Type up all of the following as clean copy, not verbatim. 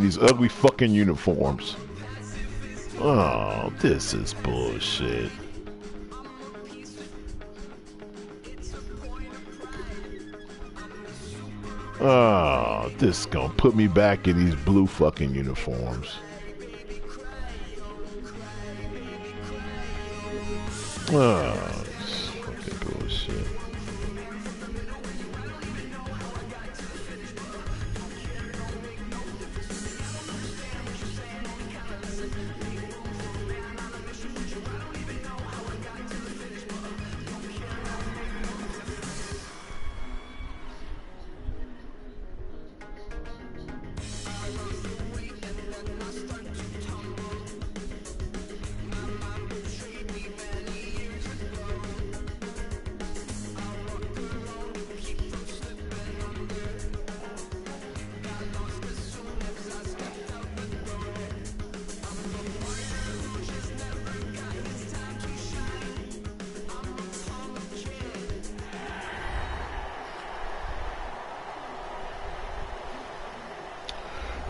these ugly fucking uniforms. Oh, this is bullshit. Oh, this is gonna put me back in these blue fucking uniforms. Oh, this fucking bullshit.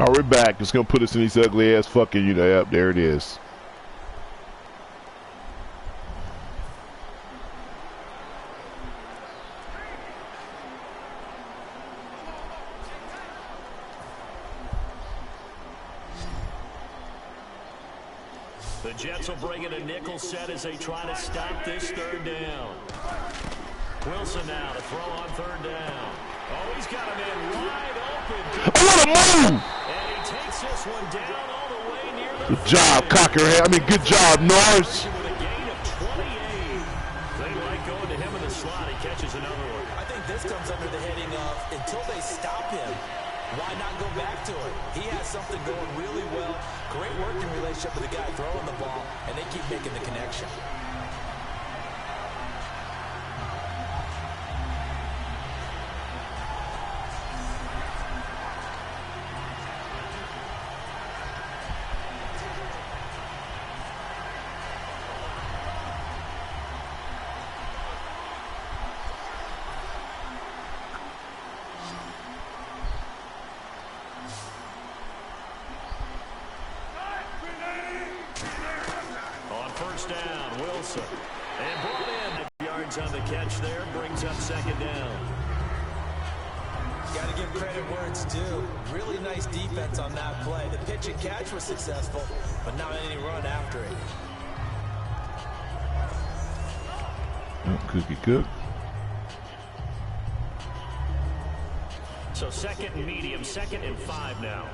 Alright, we're back. It's gonna put us in these ugly ass fucking, yep, there it is. The Jets will bring in a nickel set as they try to stop this third down. Wilson now to throw on third down. Oh, he's got a man wide open. What a move! And he takes this one down all the way near the Good job, Cockerhead. I mean, good job, Norris. With a gain of 28. They like going to him in the slot. He catches another one. I think this comes under the heading of until they stop him, why not go back to it? He has something going really well. Great working relationship with the guy throwing the ball, and they keep making the connection. Down, Wilson. And brought in. Yards on the catch there. Brings up second down. Got to give credit where it's due. Really nice defense on that play. The pitch and catch was successful, but not any run after it. Cookie cook. So second and medium, 2nd and 5 now.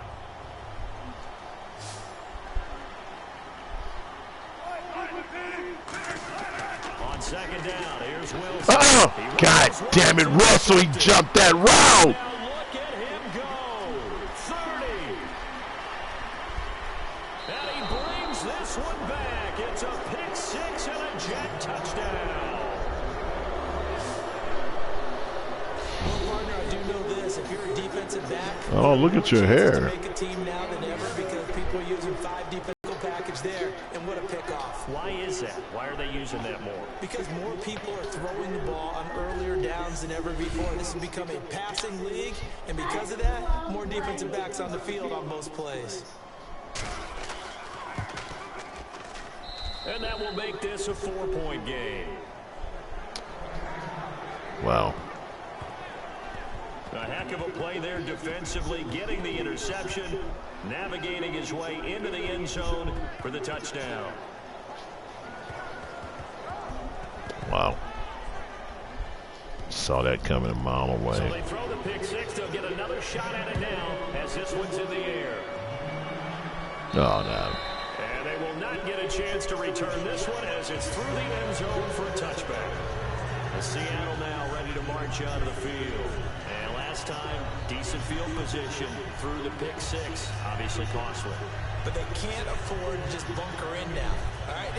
On second down, here's Wilson. Oh, God damn it, Russell, he jumped that route. Now look at him go. 30. And he brings this one back. It's a pick 6 and a Jet touchdown. Well, partner, I do know this. If you're a defensive back, oh, look at your hair. Make a team now than ever because people are using 5 defensive package there, and what a pickoff. Why is that? Why are they using that more? Because more people are throwing the ball on earlier downs than ever before. This has become a passing league, and because of that, more defensive backs on the field on most plays. And that will make this a 4-point game. Wow. A heck of a play there defensively, getting the interception, navigating his way into the end zone for the touchdown. Wow. Saw that coming a mile away. So they throw the pick 6. They'll get another shot at it now as this one's in the air. Oh, no. And they will not get a chance to return this one as it's through the end zone for a touchback. As Seattle now ready to march out of the field. And last time, decent field position through the pick 6. Obviously costly. But they can't afford to just bunker in now. All right,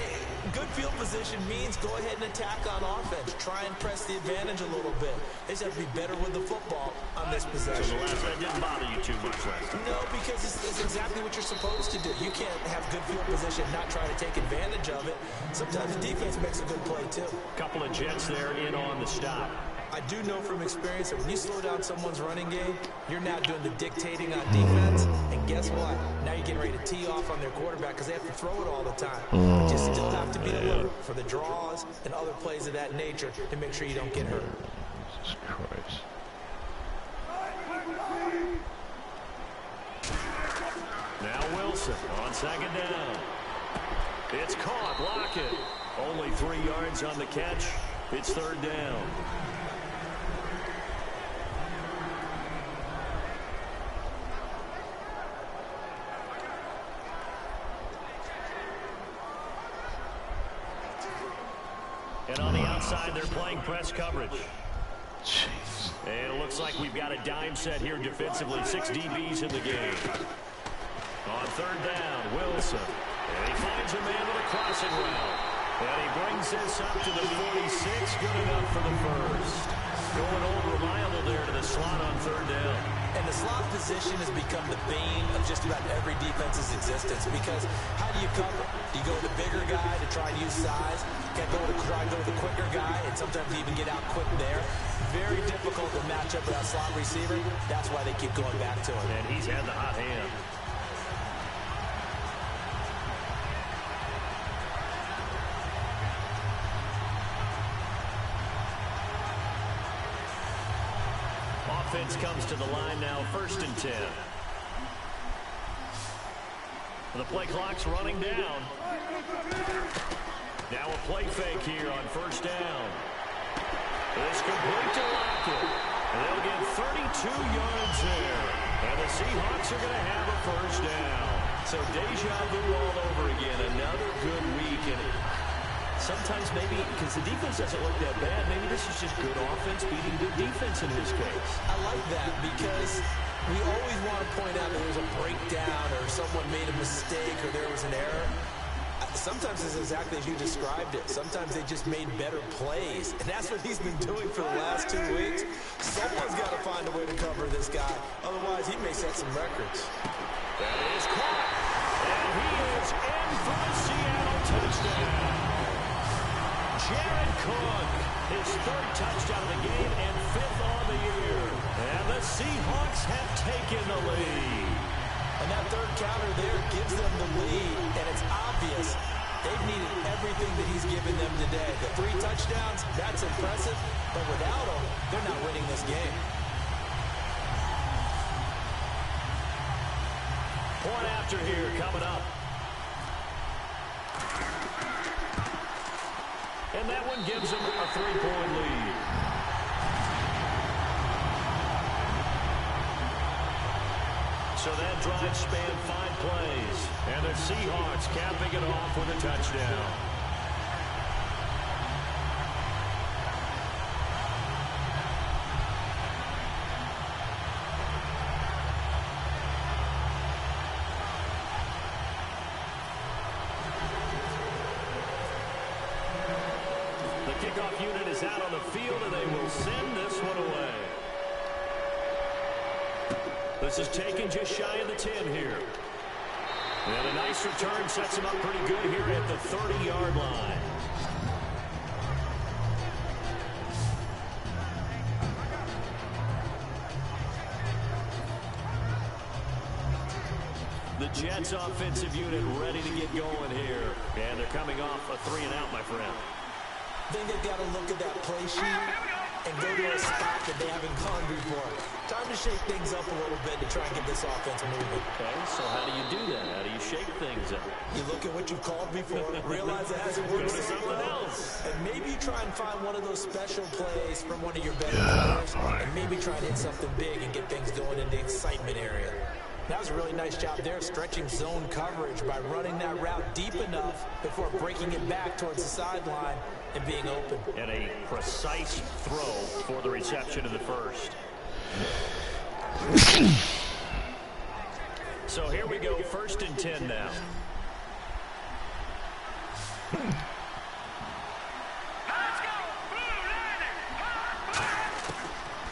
good field position means go ahead and attack on offense. Try and press the advantage a little bit. They just have to be better with the football on this possession. So the last that didn't bother you too much, right? No, because it's exactly what you're supposed to do. You can't have good field position, not try to take advantage of it. Sometimes the defense makes a good play, too. Couple of Jets there in on the stop. I do know from experience that when you slow down someone's running game, you're now doing the dictating on defense. And guess what? Now you're getting ready to tee off on their quarterback because they have to throw it all the time. But you still have to be alert for the draws and other plays of that nature to make sure you don't get hurt. Jesus Christ. Now Wilson on second down. It's caught. Lockett. Only 3 yards on the catch. It's third down. And on the outside, they're playing press coverage. Jeez. And it looks like we've got a dime set here defensively. 6 DBs in the game. On third down, Wilson. And he finds a man with a crossing route. And he brings this up to the 46. Good enough for the first. Going old reliable there to the slot on third down. And the slot position has become the bane of just about every defense's existence because how do you cover? Do you go with the bigger guy to try and use size? You can't try and go with the quicker guy and sometimes even get out quick there. Very difficult to match up with that slot receiver. That's why they keep going back to him. And he's had the hot hand. Offense comes to the line now, 1st and 10. The play clock's running down. Now a play fake here on 1st down. It's complete to Lockett. And they'll get 32 yards there. And the Seahawks are going to have a 1st down. So deja vu all over again. Another good week. And sometimes maybe, because the defense doesn't look that bad, maybe this is just good offense beating good defense in his case. I like that because we always want to point out that there's a breakdown or someone made a mistake or there was an error. Sometimes it's exactly as you described it. Sometimes they just made better plays. And that's what he's been doing for the last 2 weeks. Someone's got to find a way to cover this guy. Otherwise, he may set some records. That is caught. And he is in for the Seattle touchdown. Jared Cook, his 3rd touchdown of the game and 5th on the year. And the Seahawks have taken the lead. And that 3rd counter there gives them the lead. And it's obvious they've needed everything that he's given them today. The 3 touchdowns, that's impressive. But without him, they're not winning this game. Point after here coming up. And that one gives them a 3-point lead. So that drive spanned 5 plays. And the Seahawks capping it off with a touchdown. The kickoff unit is out on the field, and they will send this one away. This is taken just shy of the 10 here. And a nice return sets him up pretty good here at the 30-yard line. The Jets offensive unit ready to get going here. And they're coming off a 3-and-out, my friend. I think they've got to look at that play sheet and go to a spot that they haven't gone before. Time to shake things up a little bit to try and get this offense moving. Okay, so how do you do that? How do you shake things up? You look at what you've called before, realize it hasn't worked so well, and maybe try and find one of those special plays from one of your better players, and maybe try and hit something big and get things going in the excitement area. That was a really nice job there, stretching zone coverage by running that route deep enough before breaking it back towards the sideline and being open. And a precise throw for the reception in the first. So here we go, 1st and 10 now.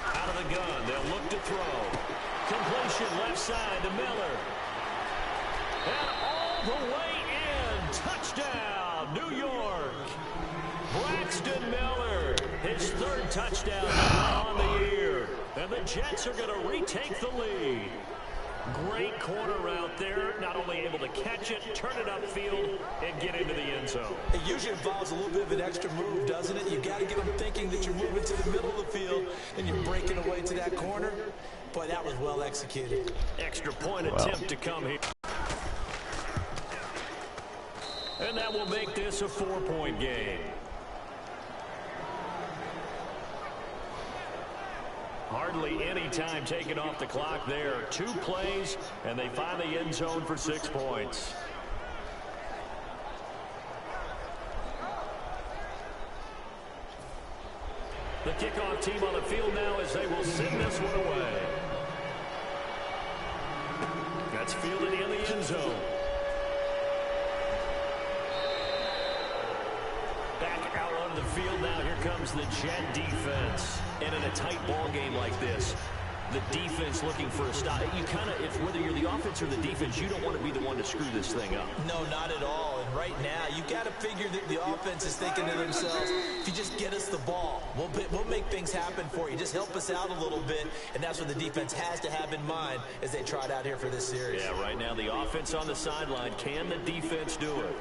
Out of the gun, they'll look to throw. Completion left side to Miller. And all the way in. Touchdown, New York. Braxton Miller. His third touchdown on the year. And the Jets are going to retake the lead. Great corner route there. Not only able to catch it, turn it upfield, and get into the end zone. It usually involves a little bit of an extra move, doesn't it? You got to get them thinking that you're moving to the middle of the field and you're breaking away to that corner. Boy, that was well executed. Extra point attempt to come here. And that will make this a 4-point game. Hardly any time taken off the clock there. 2 plays, and they find the end zone for 6 points. The kickoff team on the field now as they will send this one away. That's fielded in the end zone. Back out on the field now. Here comes the Jet defense. And in a tight ball game like this, the defense looking for a stop. You kind of, if whether you're the offense or the defense, you don't want to be the one to screw this thing up. No, not at all. And right now, you got to figure that the offense is thinking to themselves, if you just get us the ball, we'll make things happen for you. Just help us out a little bit. And that's what the defense has to have in mind as they trot out here for this series. Yeah, right now the offense on the sideline. Can the defense do it?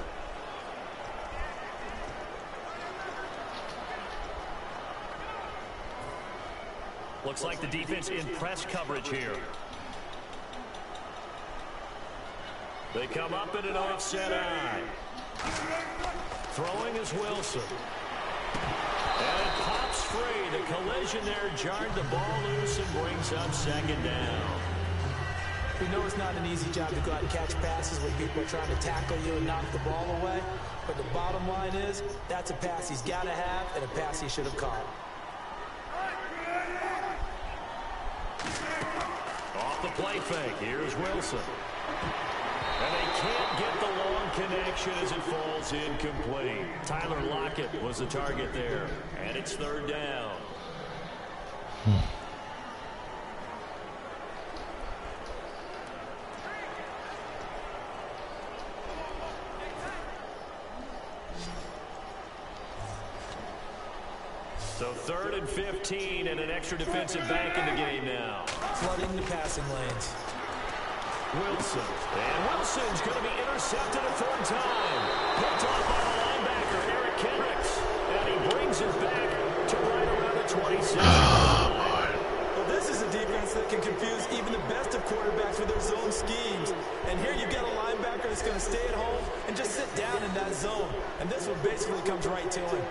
Looks like the defense in press coverage here. They come up in an offset eye. Throwing is Wilson. And it pops free. The collision there jarred the ball loose and brings up 2nd down. We know it's not an easy job to go out and catch passes when people are trying to tackle you and knock the ball away. But the bottom line is, that's a pass he's got to have and a pass he should have caught. Off the play fake. Here's Wilson. And they can't get the long connection as it falls incomplete. Tyler Lockett was the target there. And it's 3rd down. So 3rd and 15 and an extra defensive back in the game now. Flooding the passing lanes. Wilson. And Wilson's going to be intercepted a 4th time. Picked off by the linebacker, Eric Kendricks. And he brings it back to right around the 26. Well, this is a defense that can confuse even the best of quarterbacks with their zone schemes. And here you've got a linebacker that's going to stay at home and just sit down in that zone. And this one basically comes right to him.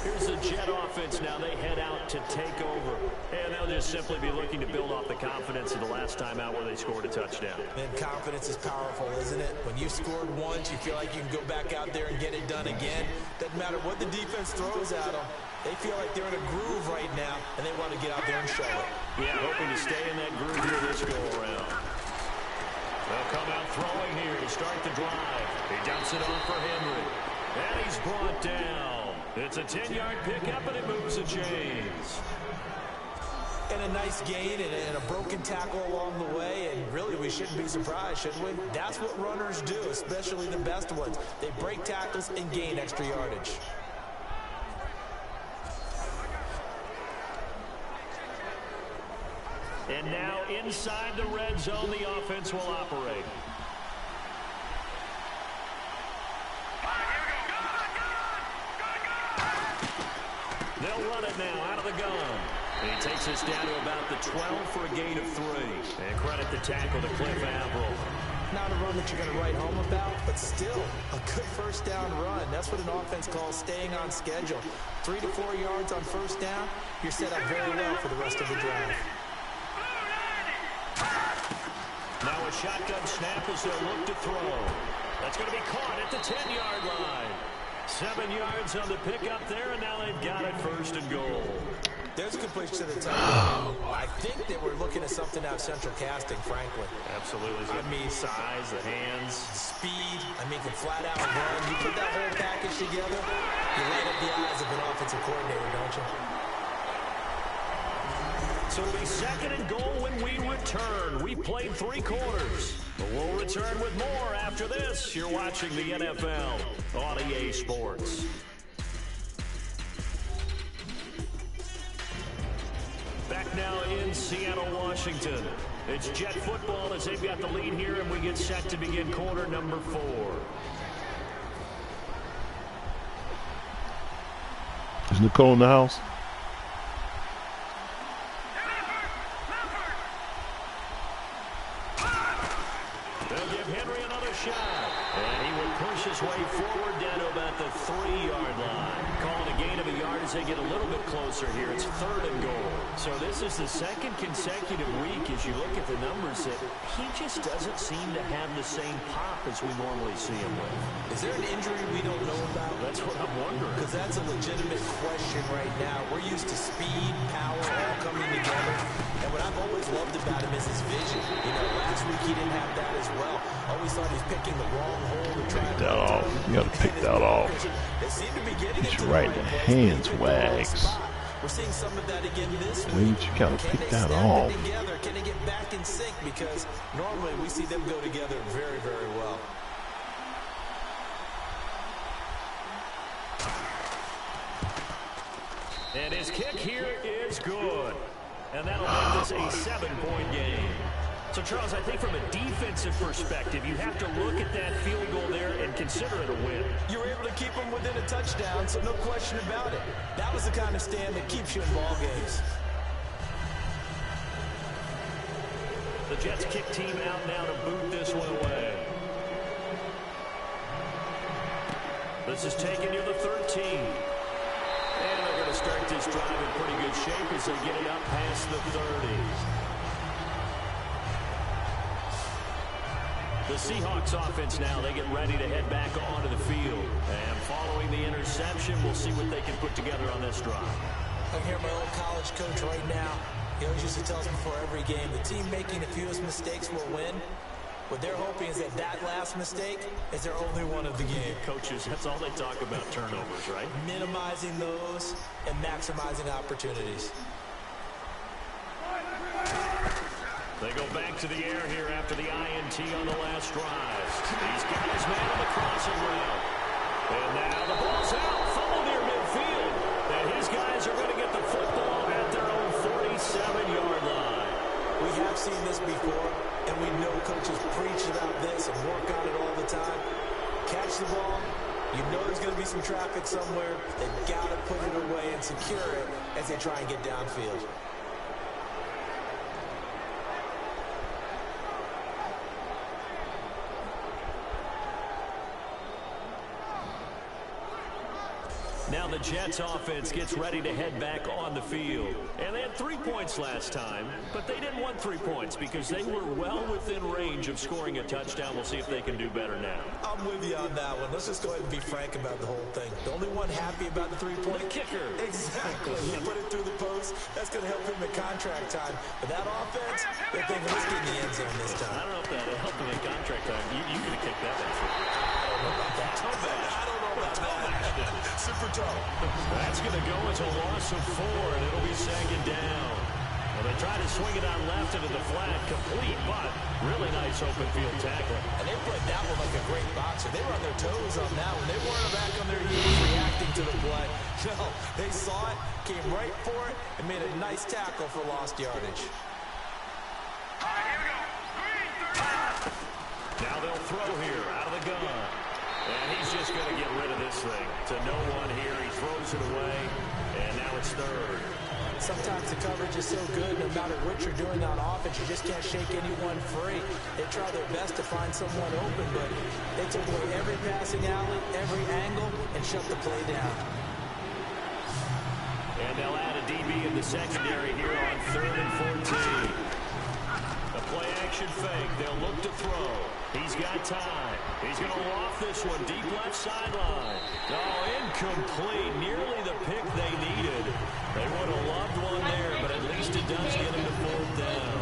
Here's the Jet offense now. They head out to take over. And they'll just simply be looking to build off the confidence of the last time out where they scored a touchdown. And confidence is powerful, isn't it? When you've scored once, you feel like you can go back out there and get it done again. Doesn't matter what the defense throws at them. They feel like they're in a groove right now, and they want to get out there and show it. Yeah, hoping to stay in that groove here this go-around. They'll come out throwing here to start the drive. He dumps it off for Henry. And he's brought down. It's a 10-yard pickup, and it moves the chains. And a nice gain and a broken tackle along the way, and really we shouldn't be surprised, should we? That's what runners do, especially the best ones. They break tackles and gain extra yardage. And now inside the red zone, the offense will operate. They'll run it now out of the gun. And he takes us down to about the 12 for a gain of 3. And credit the tackle to Cliff Averill. Not a run that you're going to write home about, but still a good 1st down run. That's what an offense calls staying on schedule. 3 to 4 yards on 1st down, you're set up very well for the rest of the drive. Now a shotgun snap as they'll look to throw. That's going to be caught at the 10-yard line. 7 yards on the pickup there, and now they've got it 1st and goal. There's a completion to the top. I think they were looking at something out of central casting, frankly. Absolutely. I mean, size, the hands. Speed. I mean, can flat out run. You put that whole package together, you light up the eyes of an offensive coordinator, don't you? So it'll be 2nd and goal when we return. We played 3 quarters. But we'll return with more after this. You're watching the NFL on EA Sports. Back now in Seattle, Washington. It's Jet football as they've got the lead here, and we get set to begin quarter number 4. Is Nicole in the house? They'll give Henry another shot. And he will push his way forward down to about the 3-yard line. Calling a gain of a yard as they get a little bit closer here. It's 3rd and goal. So this is the 2nd consecutive week as you look at the numbers that he just doesn't seem to have the same pop as we normally see him with. Is there an injury we don't know about? That's what I'm wondering. Because that's a legitimate question right now. We're used to speed, power, all coming together. And what I've always loved about him is his vision. You know, last week he didn't have that as well. Always thought he was picking the wrong hole to try Pick that off. You gotta pick that off. Get your right hands wags. We're seeing some of that again this week. Wait, you gotta pick that off. Can they get back in sync? Because normally we see them go together very, very well. And his kick here is good. And that'll make this a 7-point game. So, Charles, I think from a defensive perspective, you have to look at that field goal there and consider it a win. You were able to keep them within a touchdown, so no question about it. That was the kind of stand that keeps you in ball games. The Jets kick team out now to boot this one away. This is taken near the 13. And they're going to start this drive in pretty good shape as they get it up past the 30. The Seahawks offense now, they get ready to head back onto the field. And following the interception, we'll see what they can put together on this drive. I hear my old college coach right now. He always used to tell us before every game, the team making the fewest mistakes will win. What they're hoping is that last mistake is their only one of the game. Coaches, that's all they talk about, turnovers, right? Minimizing those and maximizing opportunities. They go back to the air here after the INT on the last drive. These guys man on the crossing route. And now the ball's out. Fumble near midfield. And his guys are going to get the football at their own 47-yard line. We have seen this before, and we know coaches preach about this and work on it all the time. Catch the ball. You know there's going to be some traffic somewhere. They've got to put it away and secure it as they try and get downfield. Now the Jets offense gets ready to head back on the field. And they had 3 points last time, but they didn't want 3 points because they were well within range of scoring a touchdown. We'll see if they can do better now. I'm with you on that one. Let's just go ahead and be frank about the whole thing. The only one happy about the 3-point kicker. Exactly. He put it through the post. That's going to help him at contract time. But that offense, they're thinking, let's get in the end zone this time. I don't know if that helped him at contract time. You could have kicked that one through. I don't know about that. Super toe. That's going to go as a loss of 4, and it'll be 2nd down. Well, they try to swing it on left into the flat, complete, but really nice open field tackle. And they played that one like a great boxer. They were on their toes on that one. They weren't back on their heels reacting to the play. No, they saw it, came right for it, and made a nice tackle for lost yardage. All right, here we go. 3, 3. Now they'll throw here out of the gun. And he's just going to get rid of this thing. To no one here. He throws it away. And now it's 3rd. Sometimes the coverage is so good, no matter what you're doing on offense, you just can't shake anyone free. They try their best to find someone open, but they took away every passing alley, every angle, and shut the play down. And they'll add a DB in the secondary here on 3rd and 14. A play action fake. They'll look to throw. He's got time. He's going to loft this one deep left sideline. Oh, incomplete. Nearly the pick they needed. They would have loved one there, but at least it does get him to 4th down.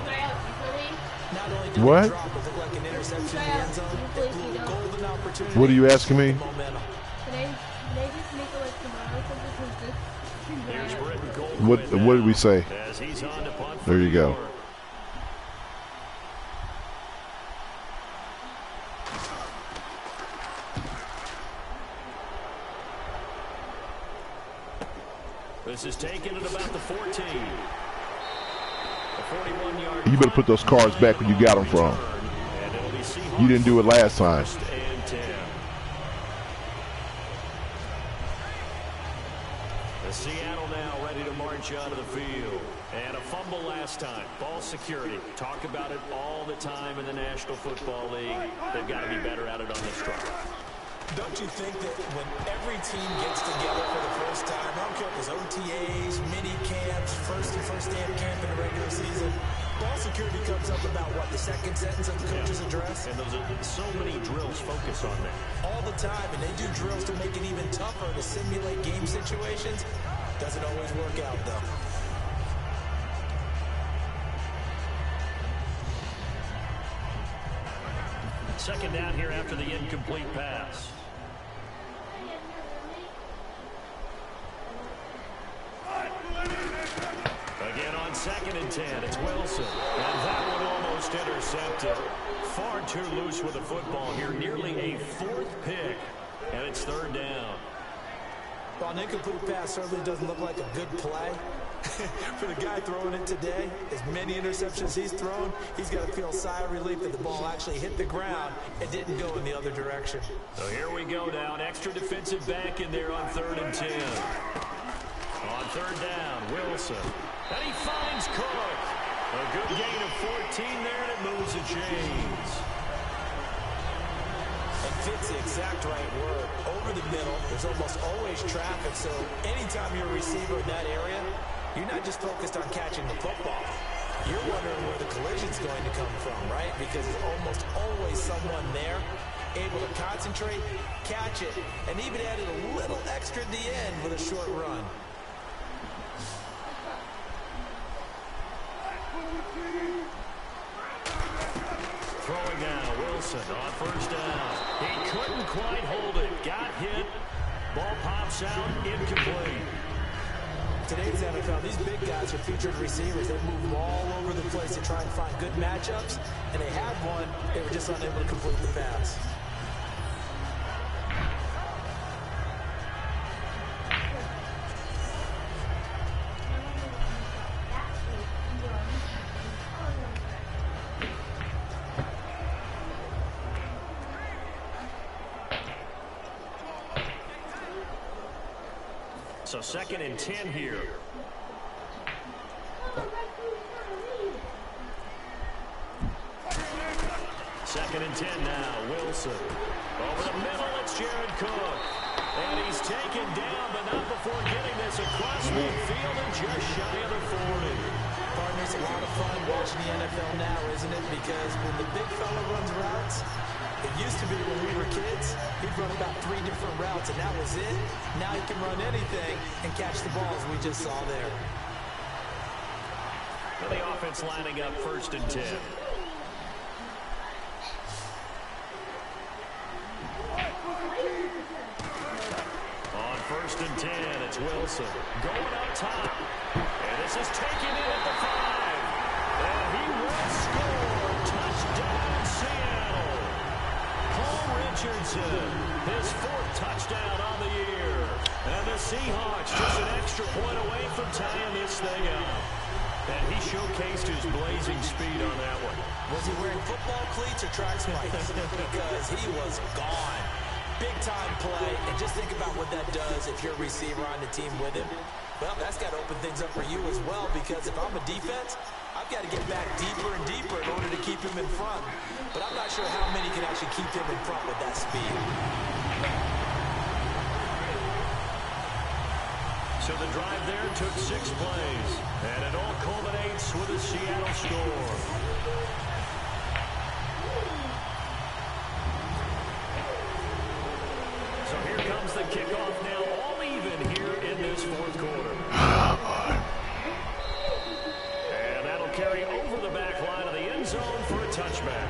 Not only did What? it drop, it looked like an interception in the end zone. It blew a golden opportunity. What are you asking me? Can I just make it like tomorrow or something? Here's Britton Colquitt What did we say? as he's on to punt There you go. This is taken at about the 14. A 41-yard. You better put those cards back where you got them from. You didn't do it last time. The Seattle now ready to march out of the field. And a fumble last time. Ball security. Talk about it all the time in the National Football League. They've got to be better at it on this drive. Don't you think that when every team gets together for the first time, I don't care if it's OTAs, mini camps, first day of camp in the regular season, ball security comes up about, what, the second sentence of the coach's address? And those are so many drills focus on that. All the time, and they do drills to make it even tougher to simulate game situations. Doesn't always work out, though. Second down here after the incomplete pass. Again on 2nd and 10, it's Wilson. And that one almost intercepted. Far too loose with the football here. Nearly a 4th pick. And it's 3rd down. Well, an incomplete pass certainly doesn't look like a good play. For the guy throwing it today, as many interceptions he's thrown, he's got to feel a sigh of relief that the ball actually hit the ground and didn't go in the other direction. So here we go now. An extra defensive back in there on 3rd and 10. On 3rd down, Wilson. And he finds Cook. A good gain of 14 there, and it moves the chains. And fits the exact right word. Over the middle, there's almost always traffic, so anytime you're a receiver in that area, you're not just focused on catching the football. You're wondering where the collision's going to come from, right? Because there's almost always someone there able to concentrate, catch it, and even added a little extra at the end with a short run. Throwing now, Wilson on 1st down. He couldn't quite hold it. Got hit. Ball pops out, incomplete. Today's NFL, these big guys are featured receivers. They move all over the place to try and find good matchups, and they had one. They were just unable to complete the pass. So 2nd and 10 here. 2nd and 10 now, Wilson. Over the middle, it's Jared Cook. And he's taken down, but not before getting this across midfield and just shy of the 40. Partner, it's a lot of fun watching the NFL now, isn't it? Because when the big fella runs routes, it used to be when we were kids, he'd run about 3 different routes, and that was it. Now he can run anything and catch the ball, as we just saw there. And the offense lining up 1st and 10. On 1st and 10, it's Wilson. Going up top. And this is taken in at the 5. And he will score. Touchdown, Seattle. Richardson, his 4th touchdown on the year. And the Seahawks just an extra point away from tying this thing up. And he showcased his blazing speed on that one. Was he wearing football cleats or track spikes? Because he was gone. Big-time play. And just think about what that does if you're a receiver on the team with him. Well, that's got to open things up for you as well, because if I'm a defense, I've got to get back deeper and deeper in order to keep him in front. But I'm not sure how many can actually keep him in front with that speed. So the drive there took 6 plays. And it all culminates with a Seattle score. So here comes the kickoff now, all even here in this 4th quarter. And that'll carry over the back line of the end zone for a touchback.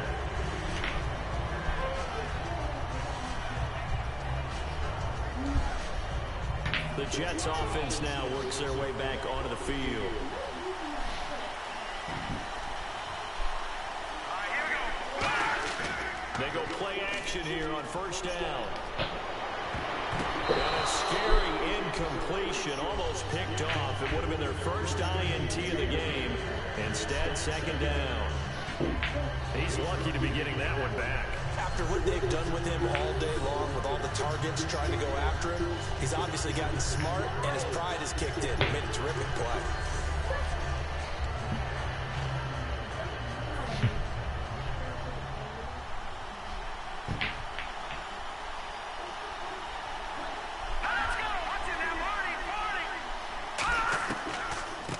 The Jets offense now works their way back onto the field. They go play action here on first down. And a scary incompletion, almost picked off. It would have been their first INT of the game. Instead, second down. He's lucky to be getting that one back. After what they've done with him all day long, with all the targets trying to go after him, he's obviously gotten smart, and his pride has kicked in. Made a terrific play.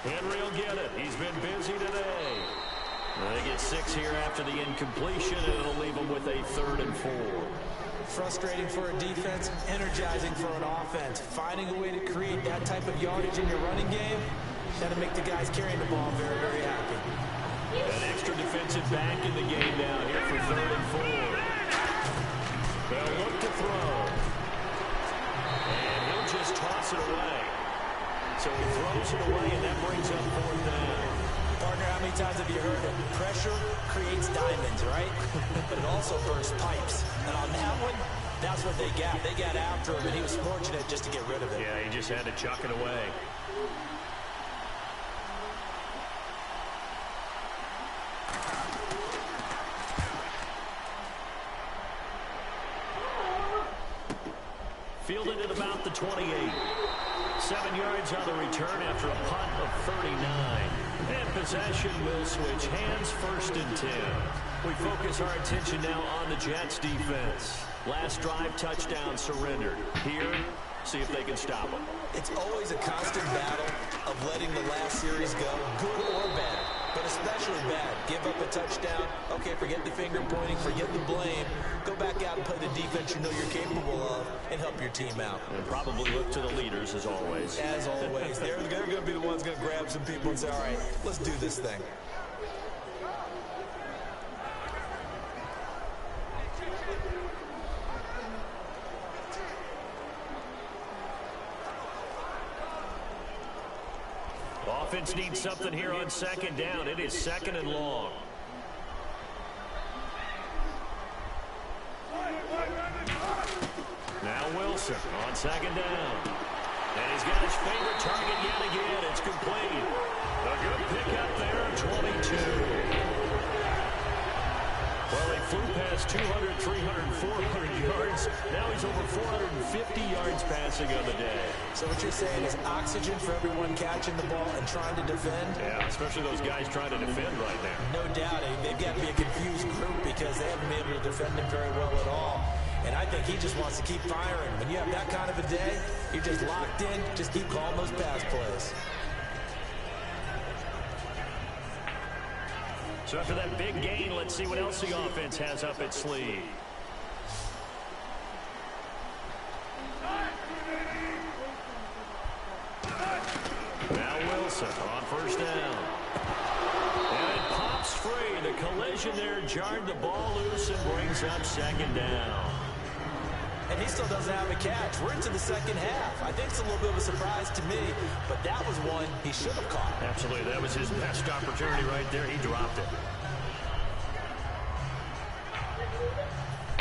Henry will get it. He's been busy today. They get 6 here after the incompletion, and it'll leave them with a 3rd and 4. Frustrating for a defense, energizing for an offense. Finding a way to create that type of yardage in your running game, that'll make the guys carrying the ball very, very happy. An extra defensive back in the game now here for 3rd and 4. They'll look to throw. And he'll just toss it away. So he throws it away, and that brings up 4th down. Partner, how many times have you heard it? Pressure creates diamonds, right? But it also bursts pipes. And on that one, that's what they got. They got after him, and he was fortunate just to get rid of it. Yeah, he just had to chuck it away. Fielded at about the 28. 7 yards on the return after a punt of 39. And possession will switch hands, 1st and 10. We focus our attention now on the Jets defense. Last drive, touchdown surrendered. Here, see if they can stop them. It's always a constant battle of letting the last series go, good or bad, but especially bad. Give up a touchdown. Okay, forget the finger pointing, forget the blame. Go back out and play the defense you know you're capable of and help your team out. And probably look to the leaders as always. As always. They're going to be the ones going to grab some people and say, all right, let's do this thing. Offense needs something here on 2nd down. It is 2nd and long. Now Wilson on 2nd down. And he's got his favorite target yet again. It's complete. A good pickup there, 22. Well, they flew past 200, 300, 400 yards. Now he's over 450 yards passing on the day. So what you're saying is oxygen for everyone catching the ball and trying to defend? Yeah, especially those guys trying to defend right now. No doubt. They've got to be a confused group because they haven't been able to defend him very well at all. And I think he just wants to keep firing. When you have that kind of a day, you're just locked in. Just keep calling those pass plays. So after that big gain, let's see what else the offense has up its sleeve. Now Wilson on 1st down. And it pops free. The collision there jarred the ball loose and brings up 2nd down. And he still doesn't have a catch. We're into the 2nd half. I think it's a little bit of a surprise to me, but that was one he should have caught. Absolutely. That was his best opportunity right there. He dropped it.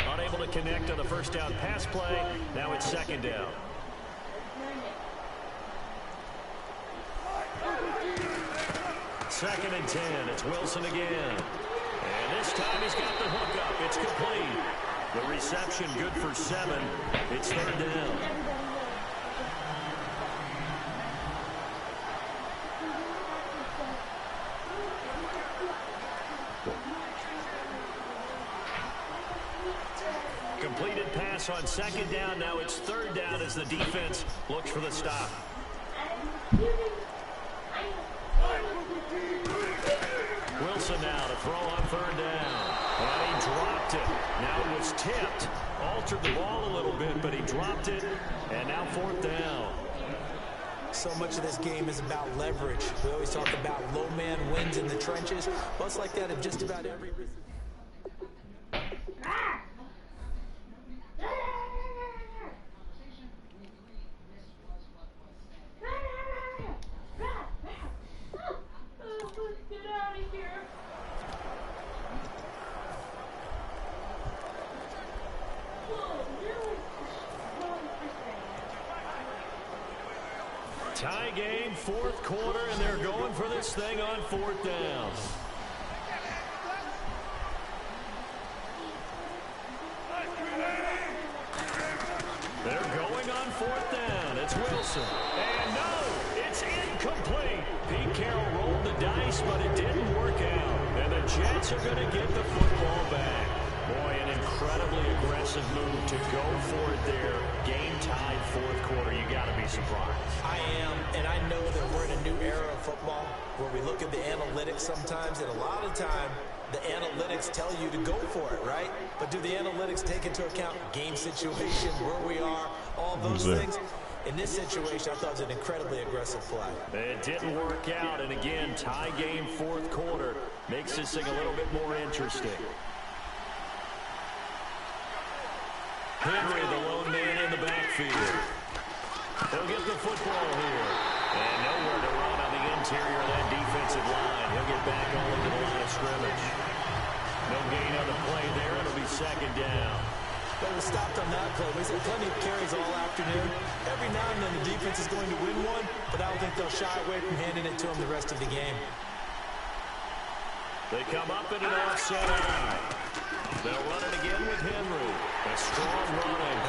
Unable to connect on the 1st down pass play. Now it's 2nd down. Second and 10. It's Wilson again. And this time he's got the hook up. It's complete. The reception good for 7. It's 3rd down. Completed pass on 2nd down. Now it's 3rd down as the defense looks for the stop. Wilson now to throw on 3rd down. And he dropped it. Now it was tipped. Altered the ball a little bit, but he dropped it. And now 4th down. So much of this game is about leverage. We always talk about low man wins in the trenches. Well, it's like that in just about every... tie game, fourth quarter, and they're going for this thing on fourth down. They're going on fourth down. It's Wilson. And no, it's incomplete. Pete Carroll rolled the dice, but it didn't work out. And the Jets are going to get the football back. Boy, an incredibly aggressive move to go for it there. Game tied fourth quarter. You got to be surprised. I am, and I know that we're in a new era of football where we look at the analytics sometimes, and a lot of the time, the analytics tell you to go for it, right? But do the analytics take into account game situation, where we are, all those things? In this situation, I thought it was an incredibly aggressive play. It didn't work out, and again, tie game fourth quarter makes this thing a little bit more interesting. Henry, the lone man in the backfield. He'll get the football here. And nowhere to run on the interior of that defensive line. He'll get back all into the line of scrimmage. No gain on the play there. It'll be second down. But we stopped on that play. We had plenty of carries all afternoon. Every now and then the defense is going to win one, but I don't think they'll shy away from handing it to them the rest of the game. They come up in an offset eye. They'll run it again with Henry. A strong running.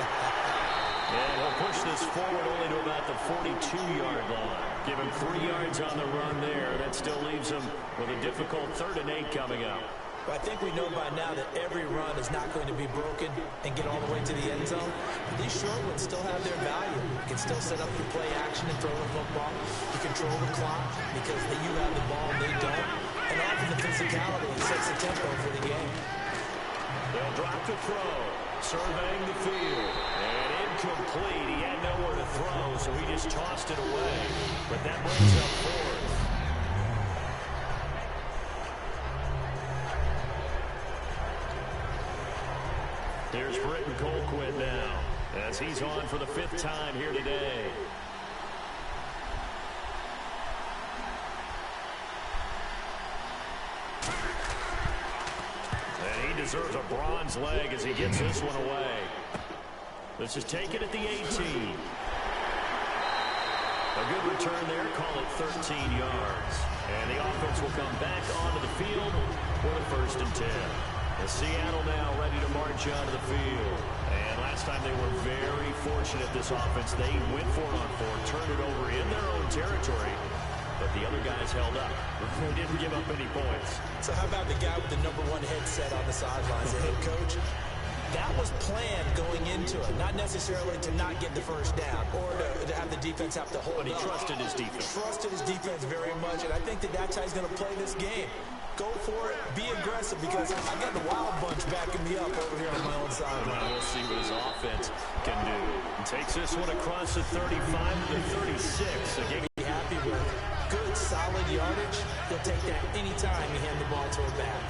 And we'll push this forward only to about the 42-yard line. Give him 3 yards on the run there. That still leaves him with a difficult 3rd and 8 coming up. But I think we know by now that every run is not going to be broken and get all the way to the end zone. But these short ones still have their value. You can still set up your play action and throw the football. You control the clock because you have the ball and they don't. And often the physicality sets the tempo for the game. They'll drop the throw, surveying the field, and incomplete. He had nowhere to throw, so he just tossed it away. But that brings up fourth. Here's Britton Colquitt now, as he's on for the 5th time here today. Deserves a bronze leg as he gets this one away. This is taken at the 18. A good return there, call it 13 yards. And the offense will come back onto the field for the 1st and 10. And Seattle now ready to march onto the field. And last time they were very fortunate, this offense. They went for it on 4, turned it over in their own territory. But the other guys held up. They didn't give up any points. So how about the guy with the #1 headset on the sidelines, the head coach? That was planned going into it, not necessarily to not get the first down or to have the defense have to hold But he up. trusted his defense. Trusted his defense very much, and I think that's how he's going to play this game. Go for it, be aggressive, because I got the wild bunch backing me up over here on my own sideline. We'll see what his offense can do. He takes this one across the 35 to the 36. Again, Be happy with good, solid yardage. He'll take that anytime you hand the ball to a back.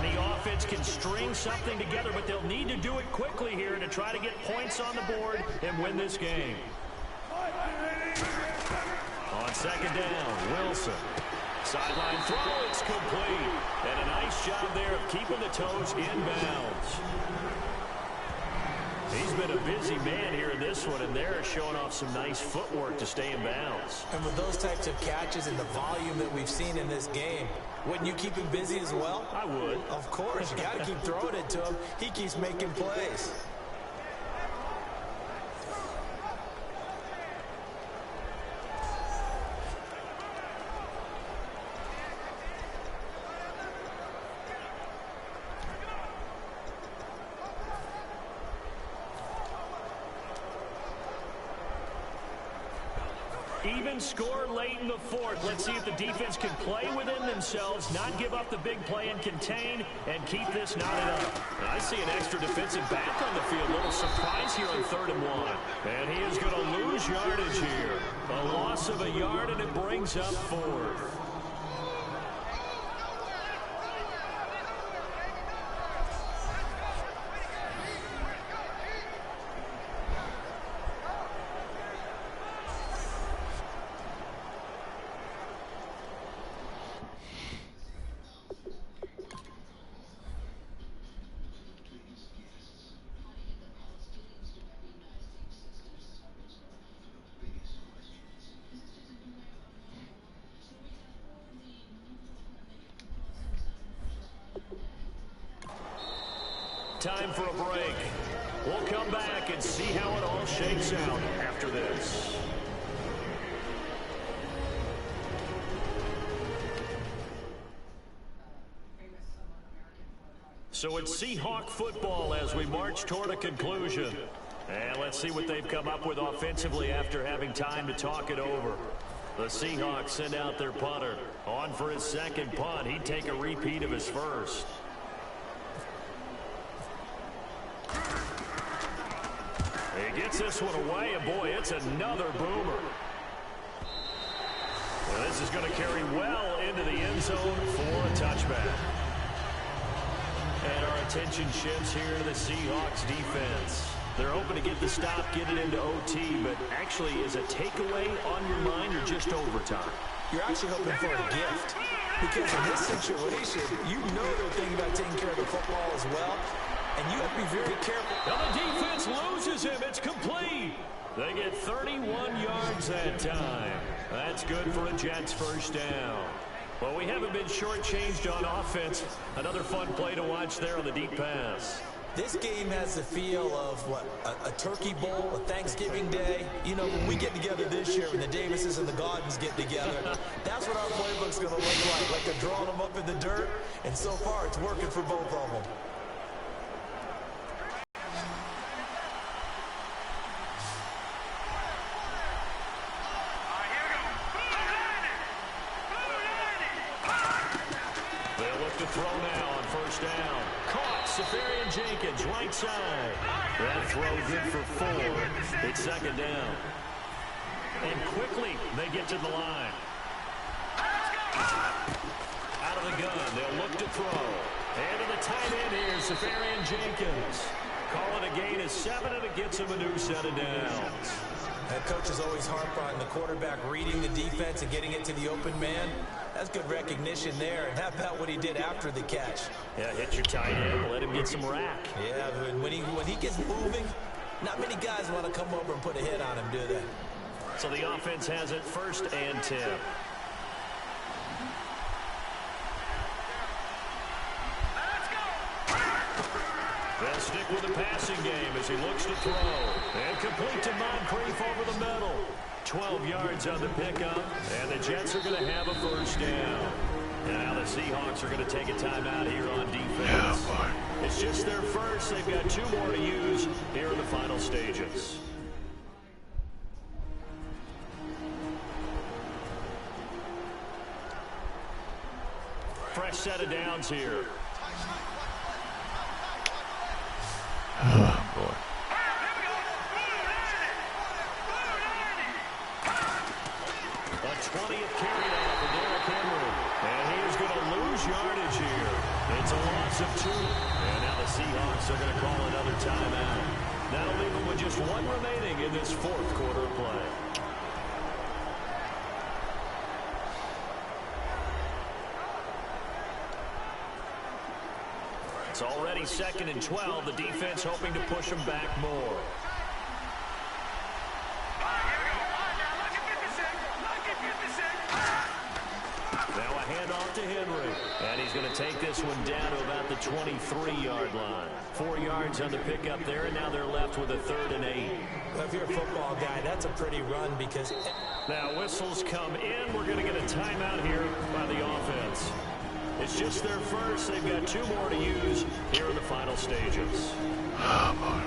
and the offense can string something together, but they'll need to do it quickly here to try to get points on the board and win this game. On 2nd down, Wilson. Sideline throw, it's complete. And a nice job there of keeping the toes in bounds. He's been a busy man here in this one, and they're showing off some nice footwork to stay in bounds. And with those types of catches and the volume that we've seen in this game, wouldn't you keep him busy as well? I would. Of course. You got to keep throwing it to him. He keeps making plays. Even score late in the 4th. Let's see if the defense can play within themselves, not give up the big play and contain, and keep this knotted up. I see an extra defensive back on the field. A little surprise here on 3rd and 1. And he is going to lose yardage here. A loss of a yard, and it brings up 4th. time for a break. We'll come back and see how it all shakes out after this. So it's Seahawk football as we march toward a conclusion. And let's see what they've come up with offensively after having time to talk it over. The Seahawks send out their punter. On for his second punt. He'd take a repeat of his first. He gets this one away, and boy, it's another boomer. Well, this is going to carry well into the end zone for a touchback. And our attention shifts here to the Seahawks defense. They're hoping to get the stop, get it into OT, but actually is a takeaway on your mind or just overtime? You're actually hoping for a gift. Because in this situation, you know they're thinking about taking care of the football as well. And you have to be very careful. Now the defense loses him. It's complete. They get 31 yards that time. That's good for a Jets first down. Well, we haven't been shortchanged on offense. Another fun play to watch there on the deep pass. This game has the feel of, what, a turkey bowl, a Thanksgiving day. You know, when we get together this year, when the Davises and the Gaudens get together, that's what our playbook's going to look like they're drawing them up in the dirt. And so far, it's working for both of them. Throw now on first down. Caught. Safarian Jenkins, right side. That throw good for 4. It's second down. And quickly they get to the line. Out of the gun. They'll look to throw. And to the tight end here, Safarian Jenkins. Call it a gain of 7, and it gets him a new set of downs. That coach is always harp on the quarterback reading the defense and getting it to the open man. That's good recognition there. And how about what he did after the catch? Yeah, hit your tight end, let him get some rack. Yeah, when he gets moving, not many guys want to come over and put a hit on him, do they? So the offense has it 1st and 10. They'll stick with the passing game as he looks to throw. And complete to Moncrief over the middle. 12 yards on the pickup, and the Jets are going to have a first down. Now the Seahawks are going to take a timeout here on defense. It's just their first. They've got 2 more to use here in the final stages. Fresh set of downs here. Oh, boy. A 20th carry now for Derrick Henry. And he is going to lose yardage here. It's a loss of 2. And now the Seahawks are going to call another timeout. That'll leave them with just 1 remaining in this 4th quarter of play. It's already 2nd and 12. The defense hoping to push them back more. Now a handoff to Henry. And he's going to take this one down to about the 23-yard line. 4 yards on the pickup there, and now they're left with a 3rd and 8. Well, if you're a football guy, that's a pretty run because... Now whistles come in. We're going to get a timeout here by the offense. It's just their first. They've got 2 more to use here in the final stages. Oh, boy.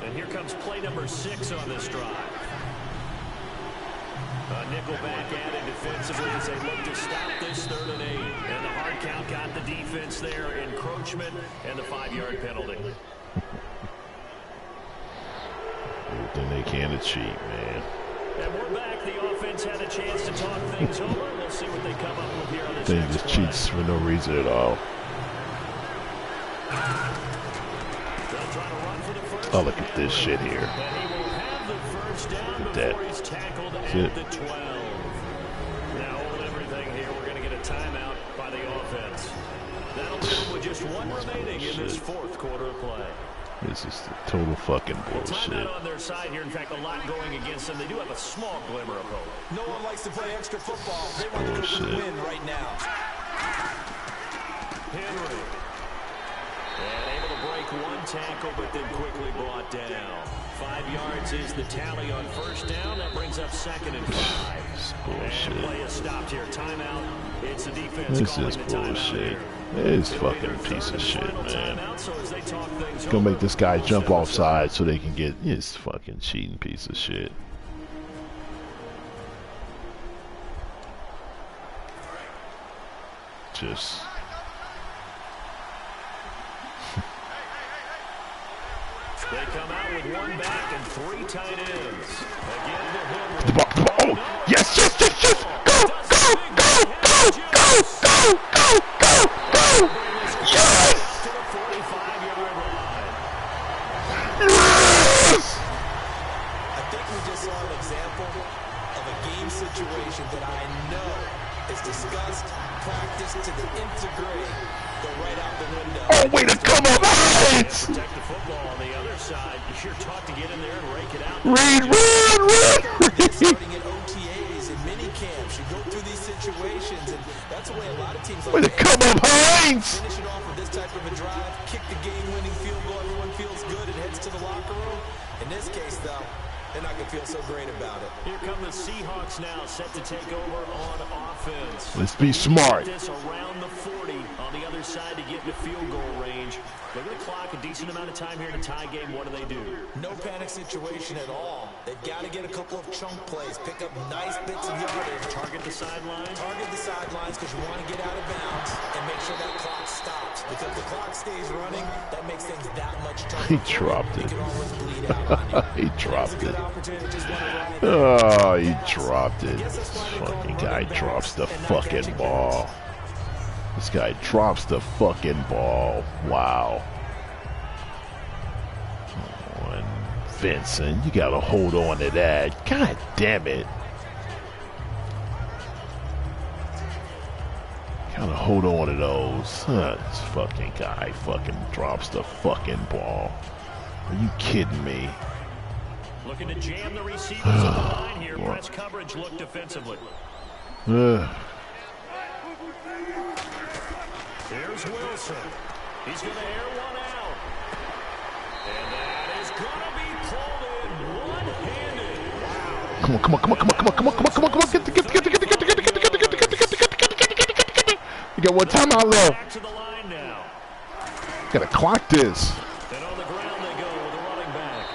And here comes play number 6 on this drive. A nickelback added defensively as they look to stop this 3rd and 8. And the hard count got the defense there. Encroachment and the 5-yard penalty. Everything they can to cheat, man. And we're back. The offense had a chance to talk things over. We'll see what they come up with here on this They next just play. cheats for no reason at all. They'll try to run for the first. Oh, look at this shit here. And he will have the first down Look at before that. he's tackled That's at it. the 12. Now, hold everything here. We're going to get a timeout by the offense. That'll leave them with just 1 remaining in this 4th quarter of play. This is the total fucking bullshit. Timeout on their side here. In fact, a lot going against them. They do have a small glimmer of hope. No one likes to play extra football. They want to go for the win right now. Henry. And able to break one tackle, but then quickly brought down. 5 yards is the tally on first down. That brings up 2nd and 5. Bullshit. And play is stopped here. Timeout. It's the defense This calling is the timeout bullshit. here. This fucking piece of shit, man. It's gonna make this guy jump offside so they can get his fucking cheating piece of shit. Just. They come out with 1 back and 3 tight ends. Again to Henry. The ball. Oh, yes, yes, yes, yes! Go, go, go, go, go, go, go, go, go! Yes! To the 45-yard line. Yes! I think we just saw an example of a game situation that I know is discussed, practiced to the nth degree, go right out the window. Oh, way to come on, Hines! Protect the football on the other side. You're taught to get in there and rake it out. Reed! Starting in OTAs and mini camps, you go through these situations, and that's the way a lot of teams Way to come on, Hines! finish it off with this type of a drive, kick the game-winning field goal, everyone feels good and heads to the locker room. In this case, though, they're not going to feel so great about it. Here come the Seahawks now, set to take over on offense. Let's be smart. This around the 40 on the other side to get into field goal range. Look at the clock, a decent amount of time here in a tie game. What do? No panic situation at all. They've got to get a couple of chunk plays, pick up nice bits of yardage. Target the sidelines. Target the sidelines because you want to get out of bounds and make sure that clock stops. Because if the clock stays running, that makes things that much tougher. He dropped it. It can always bleed out on you. He dropped it. Opportunity to just let it ride. Oh, he dropped it. This fucking guy drops the fucking ball. This guy drops the fucking ball. Wow. Come on, Vincent. You gotta hold on to that. God damn it. Gotta hold on to those. This fucking guy fucking drops the fucking ball. Are you kidding me? Looking to jam the receivers on the line here. Press coverage look defensively. Here's Wilson. He's going to air one out. And that is going to be pulled in one-handed. Wow. Come on, come on, come on, come on, come on, come on, come on, come on, come on, get the. You got one time out left. Back to the line now. Gotta clock this. And on the ground they go with a running back.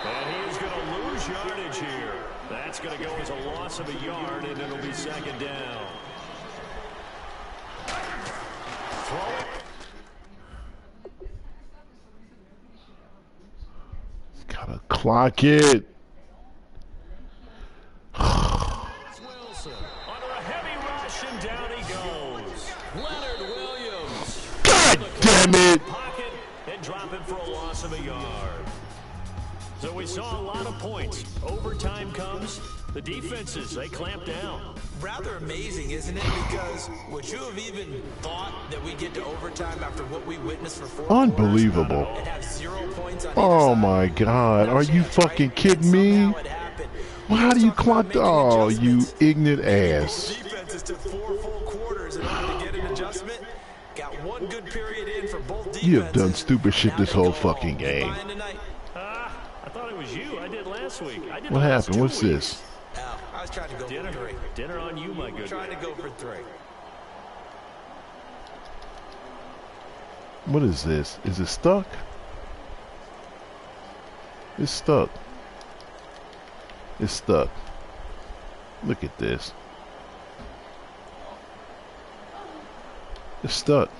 And he is going to lose yardage here. That's going to go as a loss of a yard, and it'll be 2nd down. Gotta clock it. Wilson under a heavy rush, and down he goes. Leonard Williams. God damn it. Pocket and dropping for a loss of a yard. So we saw a lot of points. Overtime comes. The defenses, they clamp down. Rather amazing, isn't it? Because would you have even thought that we get to overtime after what we witnessed for 4 Unbelievable. quarters and have 0 points on Oh either my side? God. Are you fucking kidding me? Somehow it happened. Well, how do you clock? Making Oh, you adjustments. ignorant Both ass. defenses took 4 full quarters in order to get an adjustment. Got one good period in for both defenses. You have done stupid shit Now this they whole go fucking home. game. Buying tonight. I thought it was you. I did last week. I did What the last happened? 2 What's weeks. this? Oh, I was trying to go Dinner. for 3. Dinner on you, my good. Trying to go for 3. What is this? Is it stuck? It's stuck. It's stuck. Look at this. It's stuck.